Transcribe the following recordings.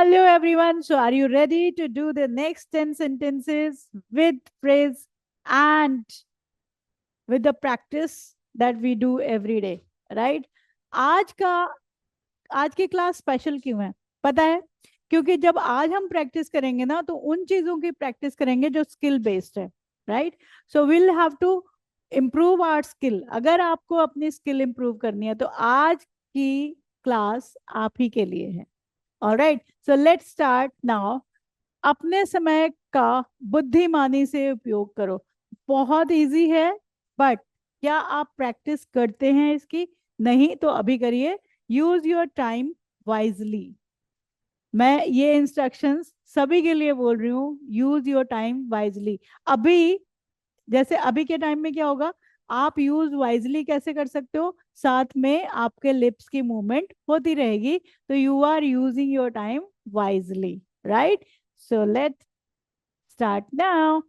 Hello everyone. So are you ready to do the next 10 sentences with phrase and with the practice that we do every day, right? आज का आज की class special क्यों है पता है? क्योंकि जब आज हम प्रैक्टिस करेंगे ना तो उन चीजों की प्रैक्टिस करेंगे जो स्किल बेस्ड है, right? So will have to improve our skill. अगर आपको अपनी स्किल इम्प्रूव करनी है तो आज की क्लास आप ही के लिए है। Alright, so let's start now. अपने समय का बुद्धिमानी से उपयोग करो। बहुत इजी है, बट क्या आप प्रैक्टिस करते हैं इसकी? नहीं तो अभी करिए। Use your time wisely. मैं ये इंस्ट्रक्शंस सभी के लिए बोल रही हूँ, यूज योर टाइम वाइजली। अभी जैसे अभी के टाइम में क्या होगा, आप यूज वाइजली कैसे कर सकते हो? साथ में आपके लिप्स की मूवमेंट होती रहेगी, तो you are using your time wisely, right? So let start now.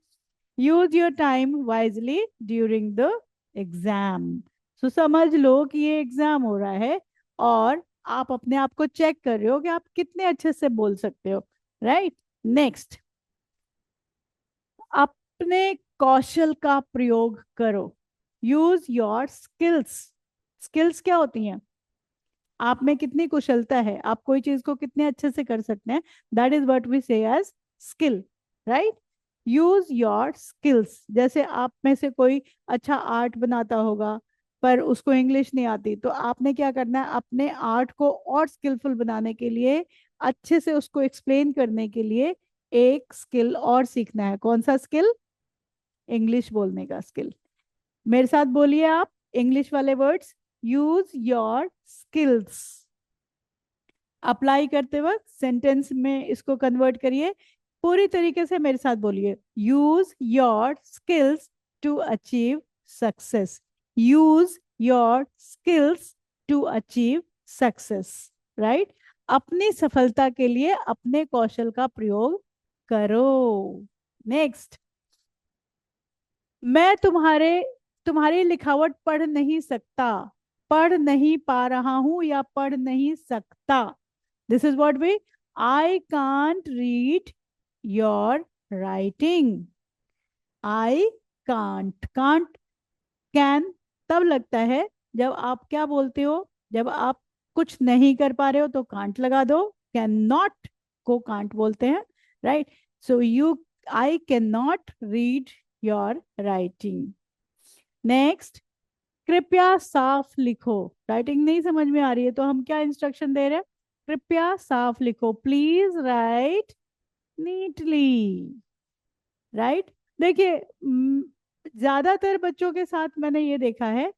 Use your time wisely during the exam. So समझ लो कि ये एग्जाम हो रहा है और आप अपने आप को चेक कर रहे हो कि आप कितने अच्छे से बोल सकते हो, राइट? नेक्स्ट, अपने कौशल का प्रयोग करो। Use your skills. स्किल्स क्या होती हैं? आप में कितनी कुशलता है, आप कोई चीज को कितने अच्छे से कर सकते हैं, that is what we say as skill, right? Use your skills. जैसे आप में से कोई अच्छा आर्ट बनाता होगा पर उसको इंग्लिश नहीं आती, तो आपने क्या करना है, अपने आर्ट को और स्किलफुल बनाने के लिए, अच्छे से उसको एक्सप्लेन करने के लिए एक स्किल और सीखना है। कौन सा स्किल? इंग्लिश बोलने का स्किल। मेरे साथ बोलिए आप इंग्लिश वाले words. Use your skills. Apply करते वक्त सेंटेंस में इसको कन्वर्ट करिए। पूरी तरीके से मेरे साथ बोलिए। Use your skills to achieve success. Use your skills to achieve success, right? अपनी सफलता के लिए अपने कौशल का प्रयोग करो। नेक्स्ट, मैं तुम्हारी लिखावट पढ़ नहीं सकता। पढ़ नहीं पा रहा हूं या पढ़ नहीं सकता। This is what we, I can't read your writing. I can't. Can't can तब लगता है जब आप क्या बोलते हो, जब आप कुछ नहीं कर पा रहे हो तो कांट लगा दो। कैन नॉट को कांट बोलते हैं, right? So you, I can not read your writing. Next, कृपया साफ लिखो। राइटिंग नहीं समझ में आ रही है तो हम क्या इंस्ट्रक्शन दे रहे हैं? कृपया साफ लिखो। Please right neatly, right? देखिए, ज्यादातर बच्चों के साथ मैंने ये देखा है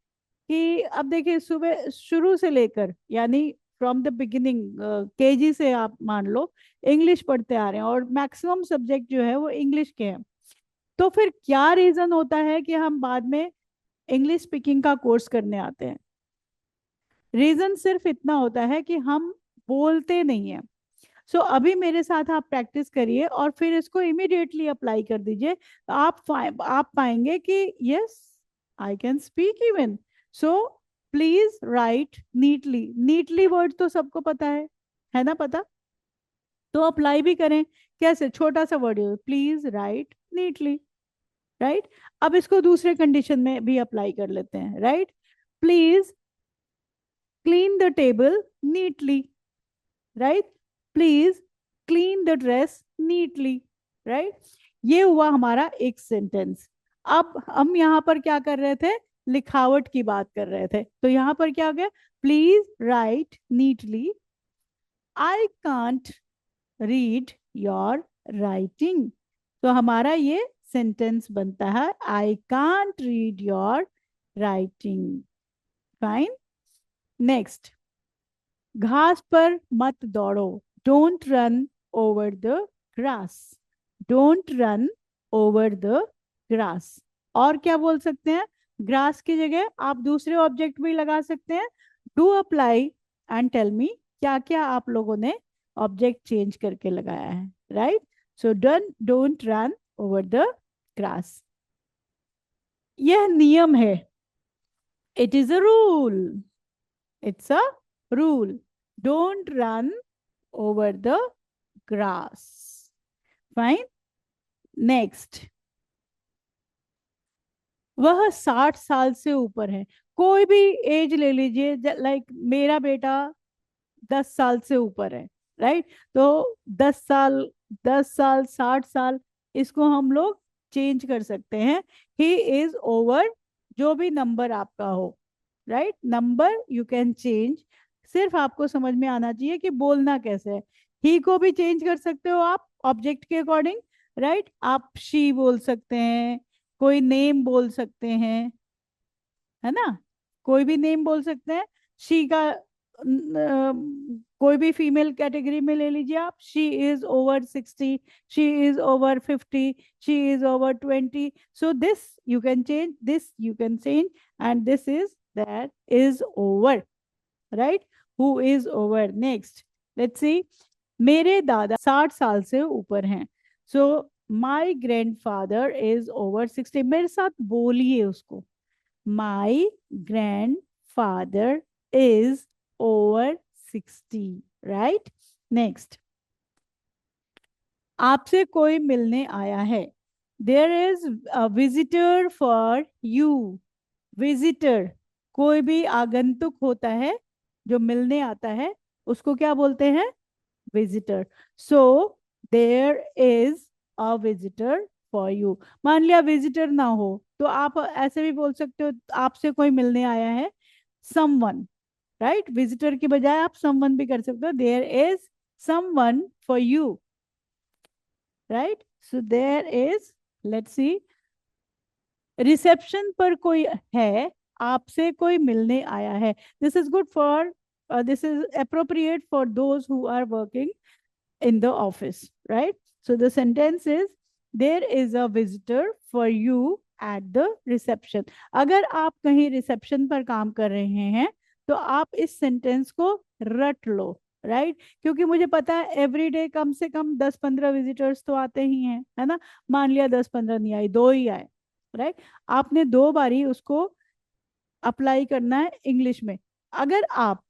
कि अब देखिए, सुबह शुरू से लेकर यानी फ्रॉम द बिगिनिंग, केजी से आप मान लो इंग्लिश पढ़ते आ रहे हैं और मैक्सिमम सब्जेक्ट जो है वो इंग्लिश के हैं। तो फिर क्या रीजन होता है कि हम बाद में इंग्लिश स्पीकिंग का कोर्स करने आते हैं? रीजन सिर्फ इतना होता है कि हम बोलते नहीं है। सो अभी मेरे साथ आप प्रैक्टिस करिए और फिर इसको इमीडिएटली अप्लाई कर दीजिए। आप पाएंगे कि yes, I can speak even. So please right neatly. Neatly word तो सबको पता है ना? पता तो अप्लाई भी करें। कैसे? छोटा सा वर्ड है, प्लीज राइट नीटली, राइट? अब इसको दूसरे कंडीशन में भी अप्लाई कर लेते हैं, right? Please clean the table neatly, right? Please clean the dress neatly, right? ये हुआ हमारा एक सेंटेंस। अब हम यहाँ पर क्या कर रहे थे? लिखावट की बात कर रहे थे। तो यहाँ पर क्या हो गया? Please right neatly, I can't read your writing. तो हमारा ये सेंटेंस बनता है, आई can't read your writing. Fine. Next, घास पर मत दौड़ो। Don't run over the grass. Don't run over the grass. और क्या बोल सकते हैं? ग्रास की जगह आप दूसरे ऑब्जेक्ट भी लगा सकते हैं। Do apply and tell me क्या क्या आप लोगों ने ऑब्जेक्ट चेंज करके लगाया है, right? So don't run over the grass. यह नियम है। It is a rule. It's a rule. Don't run over the grass. Fine. Next. वह 60 साल से ऊपर है. कोई भी एज ले लीजिए, लाइक मेरा बेटा 10 साल से ऊपर है, राइट. तो 10 साल, 10 साल, 60 साल, इसको हम लोग चेंज कर सकते हैं. ही इज ओवर, जो भी नंबर आपका हो, right. Number you can change. सिर्फ आपको समझ में आना चाहिए कि बोलना कैसे है. ही को भी चेंज कर सकते हो आप ऑब्जेक्ट के अकॉर्डिंग, राइट. आप शी बोल सकते हैं, कोई नेम बोल सकते हैं, है ना. कोई भी नेम बोल सकते हैं. शी का कोई भी फीमेल कैटेगरी में ले लीजिए आप. She is over 60, she is over 50, she is over 20. So this you can change, this you can change, and this is that is over, right. Who is over. Next, let's see. मेरे दादा 60 साल से ऊपर हैं. सो माई grandfather is over 60. मेरे साथ बोलिए उसको. My grandfather is over 60, right? Next. आपसे कोई मिलने आया है. There is a visitor for you. Visitor, कोई भी आगंतुक होता है जो मिलने आता है, उसको क्या बोलते हैं? Visitor. So there is a visitor for you. मान लिया विजिटर ना हो तो आप ऐसे भी बोल सकते हो, आपसे कोई मिलने आया है, समवन, राइट. विजिटर की बजाय आप समवन भी कर सकते हो. There is someone for you, right. So there is, let's see. Reception पर कोई है, आपसे कोई मिलने आया है. This is good for, this is appropriate for those who are working in the office, right? So the sentence is, there is a visitor for you at the reception. अगर आप कहीं रिसेप्शन पर काम कर रहे हैं तो आप इस सेंटेंस को रट लो, राइट. क्योंकि मुझे पता है एवरी डे कम से कम 10-15 विजिटर्स तो आते ही हैं, है ना. मान लिया 10-15 नहीं आए, 2 ही आए, राइट. आपने 2 बारी उसको अप्लाई करना है इंग्लिश में. अगर आप,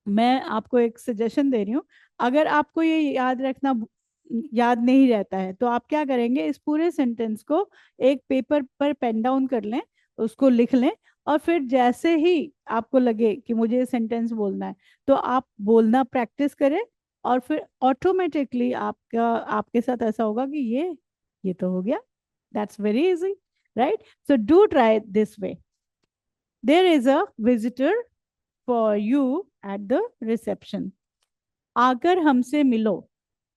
मैं आपको एक सजेशन दे रही हूँ, अगर आपको ये याद रखना याद नहीं रहता है तो आप क्या करेंगे, इस पूरे सेंटेंस को एक पेपर पर पेन डाउन कर लें, उसको लिख लें, और फिर जैसे ही आपको लगे कि मुझे ये सेंटेंस बोलना है तो आप बोलना प्रैक्टिस करें, और फिर ऑटोमेटिकली आपका, आपके साथ ऐसा होगा कि ये तो हो गया. That's very easy, right. So do try this way. There is a visitor for you at the reception. आकर हमसे मिलो.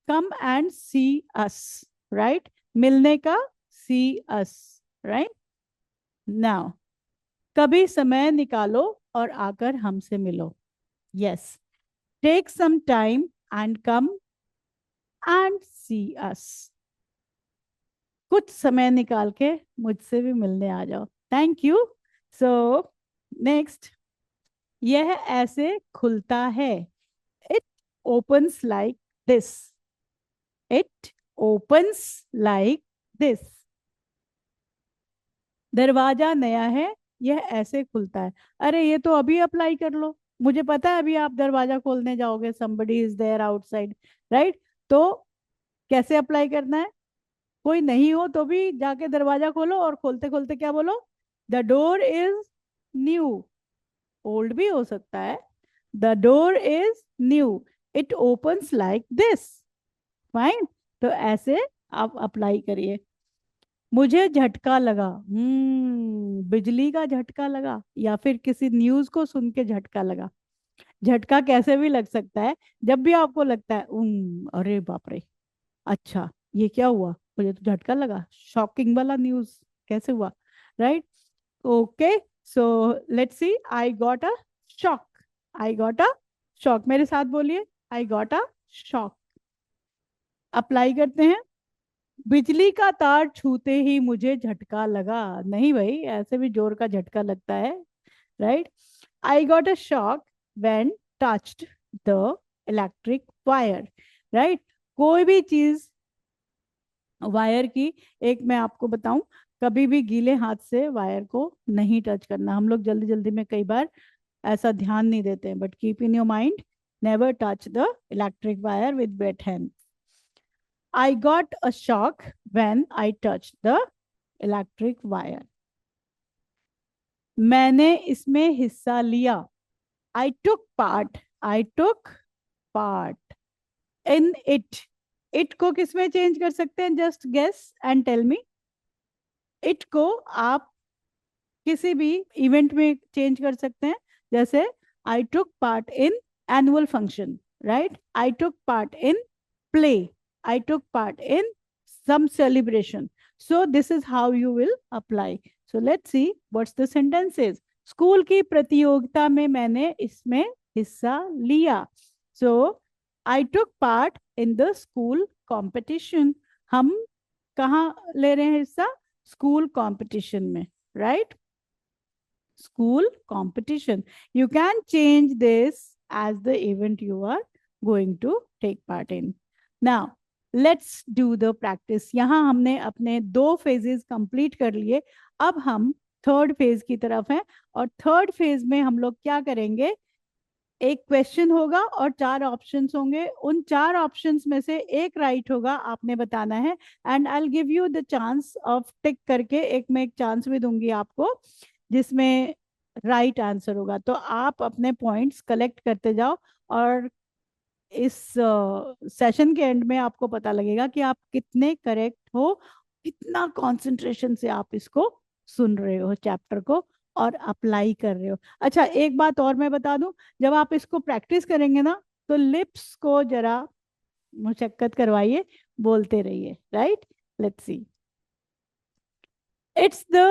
Come and see us, right? मिलने का see us, right? Now, कभी समय निकालो और आकर हमसे मिलो. Yes. Take some time and come and see us. कुछ समय निकाल के मुझसे भी मिलने आ जाओ. Thank you. So, next. यह ऐसे खुलता है. It opens like this. It opens like this. दरवाजा नया है, यह ऐसे खुलता है. अरे ये तो अभी अप्लाई कर लो. मुझे पता है अभी आप दरवाजा खोलने जाओगे, somebody is there outside, right? तो कैसे अप्लाई करना है? कोई नहीं हो तो भी जाके दरवाजा खोलो और खोलते खोलते क्या बोलो? The door is new. Old भी हो सकता है. The door is new. It opens like this. Fine. तो ऐसे आप अप्लाई करिए. मुझे झटका लगा. बिजली का झटका लगा या फिर किसी न्यूज को सुन के झटका लगा. झटका कैसे भी लग सकता है. जब भी आपको लगता है अरे बाप रे, अच्छा ये क्या हुआ, मुझे तो झटका लगा, शॉकिंग वाला न्यूज कैसे हुआ, right. Okay. So let's see. I got a shock. I got a shock. मेरे साथ बोलिए. I got a shock. Apply करते हैं. बिजली का तार छूते ही मुझे झटका लगा. नहीं भाई, ऐसे भी जोर का झटका लगता है, right. I got a shock when touched the electric wire, right. कोई भी चीज वायर की, एक मैं आपको बताऊं, कभी भी गीले हाथ से वायर को नहीं टच करना. हम लोग जल्दी जल्दी में कई बार ऐसा ध्यान नहीं देते हैं, but keep in your mind, never touch the electric wire with wet hand. I got a shock when I touched the electric wire. मैंने इसमें हिस्सा लिया. I took part. I took part in it. It को किस में change कर सकते हैं? Just guess and tell me. It को आप किसी भी इवेंट में चेंज कर सकते हैं. जैसे I took part in annual function, right? I took part in play. I took part in some celebration. So this is how you will apply. So let's see what's the sentence is. School की प्रतियोगिता में मैंने इसमें हिस्सा लिया. So I took part in the school competition. हम कहाँ ले रहे हैं हिस्सा? School competition में, right? School competition. You can change this as the event you are going to take part in. Now, let's do the practice. यहाँ हमने अपने 2 phases complete कर लिए. अब हम थर्ड फेज की तरफ हैं और थर्ड फेज में हम लोग क्या करेंगे? एक क्वेश्चन होगा और 4 ऑप्शंस होंगे. उन 4 ऑप्शंस में से एक राइट होगा, आपने बताना है. And I will give you the chance of tick करके, एक मैं एक चांस भी दूंगी आपको जिसमें राइट आंसर होगा. तो आप अपने पॉइंट्स कलेक्ट करते जाओ और इस सेशन के एंड में आपको पता लगेगा कि आप कितने करेक्ट हो, कितना कंसंट्रेशन से आप इसको सुन रहे हो चैप्टर को और अप्लाई कर रहे हो. अच्छा, एक बात और मैं बता दूं, जब आप इसको प्रैक्टिस करेंगे ना तो लिप्स को जरा मुशक्कत करवाइए, बोलते रहिए. Right, let's see. It's the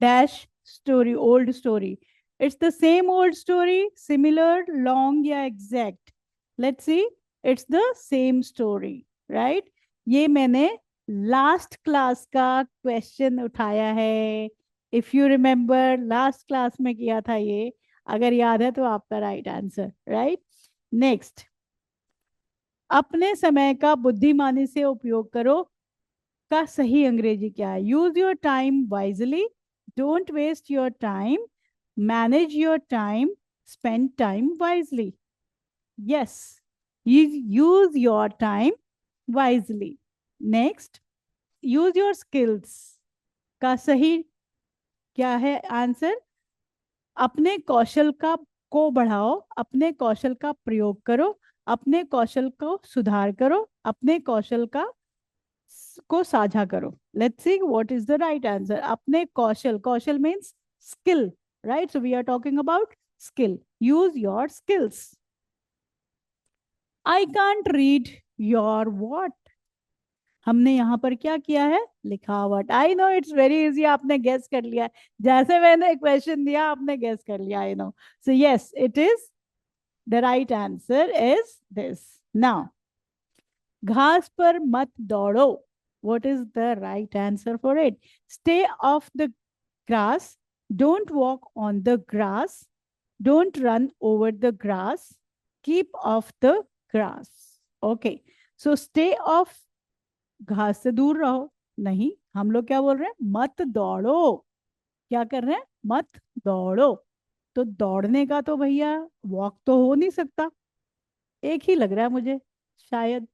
dash story, old story. It's the same old story, similar, long या exact? Let's see. It's the same story, right? ये मैंने लास्ट क्लास का क्वेश्चन उठाया है. If you remember, last class में किया था ये. अगर याद है तो आपका राइट आंसर, राइट? नेक्स्ट, अपने समय का बुद्धिमानी से उपयोग करो का सही अंग्रेजी क्या है? Use your time wisely, don't waste your time, manage your time, spend time wisely. Yes, use your time wisely. Next, use your skills का सही क्या है आंसर? अपने कौशल को बढ़ाओ, अपने कौशल का प्रयोग करो, अपने कौशल को सुधार करो, अपने कौशल को साझा करो. Let's see what is the right answer. अपने कौशल, कौशल means skill, right? So we are talking about skill. Use your skills. I can't read your what. हमने यहाँ पर क्या किया है? लिखावट. I know it's very easy, आपने गेस कर लिया. जैसे मैंने क्वेश्चन दिया आपने गेस कर लिया. I know. So yes, it is the right answer is this. Now, घास पर मत दौड़ो. What is the right answer for it? Stay of the grass, don't walk on the grass, don't run over the grass, keep of the grass. Okay, so stay of, घास से दूर रहो. नहीं, हम लोग क्या बोल रहे हैं? मत दौड़ो. क्या कर रहे हैं? मत दौड़ो. तो दौड़ने का तो भैया वॉक तो हो नहीं सकता. एक ही लग रहा है मुझे शायद.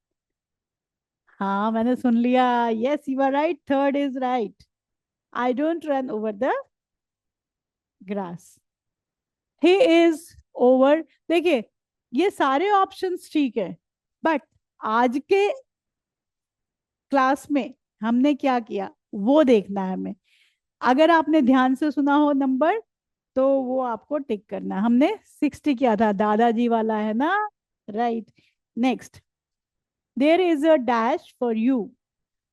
हाँ, मैंने सुन लिया. Yes, you are right. Third is right. I don't run over the grass. He is over. देखिए, ये सारे ऑप्शंस ठीक है, बट आज के क्लास में हमने क्या किया वो देखना है हमें. अगर आपने ध्यान से सुना हो नंबर तो वो आपको टिक करना है. हमने 60 किया था, दादाजी वाला है ना? Right. Next, there is a dash for you.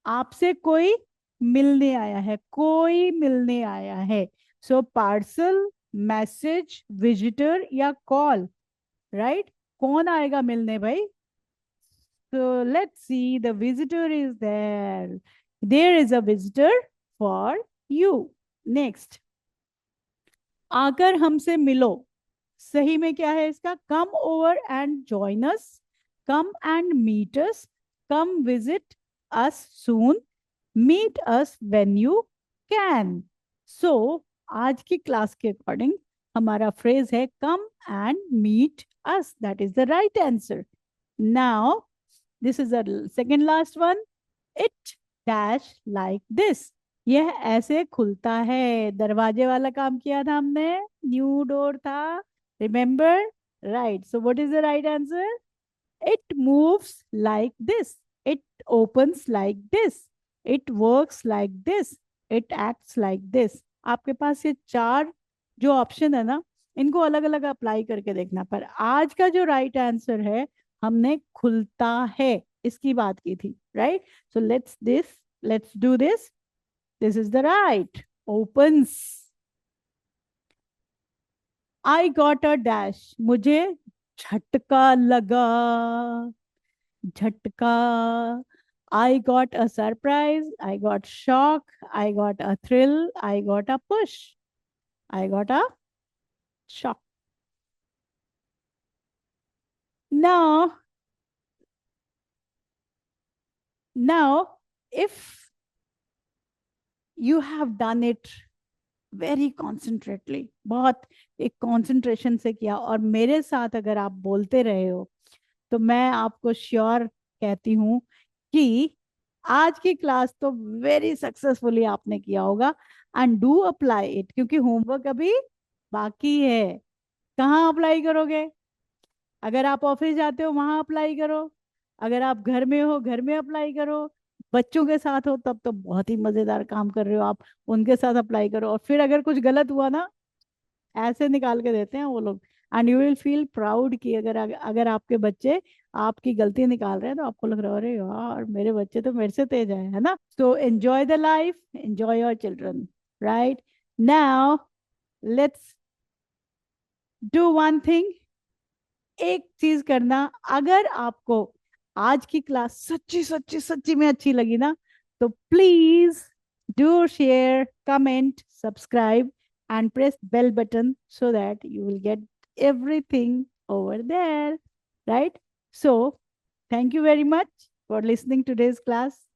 आपसे कोई मिलने आया है, कोई मिलने आया है. सो पार्सल, मैसेज, विजिटर या कॉल, राइट? कौन आएगा मिलने भाई? So let's see, the visitor is there. There is a visitor for you. Next, आकर हमसे मिलो. सही में क्या है इसका? Come over and join us, come and meet us, come visit us soon, meet us when you can. So आज की क्लास के अकॉर्डिंग हमारा फ्रेज है come and meet us. That is the right answer. Now, this is the second last one. It dash like this. यह ऐसे खुलता है. दरवाजे वाला काम किया था हमने. न्यू डोर था. Remember? Right. So what is the right answer? It moves like this. It opens like this. It works like this. It acts like this. आपके पास ये चार जो ऑप्शन है ना, इनको अलग अलग अप्लाई करके देखना. पर आज का जो राइट आंसर है, हमने खुलता है इसकी बात की थी. Right. So let's do this. This is the right. Opens. I got a dash. मुझे झटका लगा. झटका. I got a surprise. I got shock. I got a thrill. I got a push. I got a shock. Now, if you have done it very concentrately, बहुत एक concentration से किया, और मेरे साथ अगर आप बोलते रहे हो, तो मैं आपको श्योर कहती हूँ कि आज की क्लास तो वेरी सक्सेसफुली आपने किया होगा. एंड डू अप्लाई इट, क्योंकि होमवर्क अभी बाकी है. कहाँ अप्लाई करोगे? अगर आप ऑफिस जाते हो वहां अप्लाई करो. अगर आप घर में हो घर में अप्लाई करो. बच्चों के साथ हो तब तो बहुत ही मजेदार काम कर रहे हो आप, उनके साथ अप्लाई करो. और फिर अगर कुछ गलत हुआ ना, ऐसे निकाल के देते हैं वो लोग. And you will feel proud कि अगर आपके बच्चे आपकी गलती निकाल रहे हैं, तो आपको लग रहा है अरे यार मेरे बच्चे तो मेरे से तेज है ना. So enjoy the life, enjoy your children. Right. Now let's do one thing. एक चीज करना. अगर आपको आज की क्लास सच्ची सच्ची सच्ची में अच्छी लगी ना, तो please do share, comment, subscribe and press bell button so that you will get everything over there. Right. So thank you very much for listening to today's class.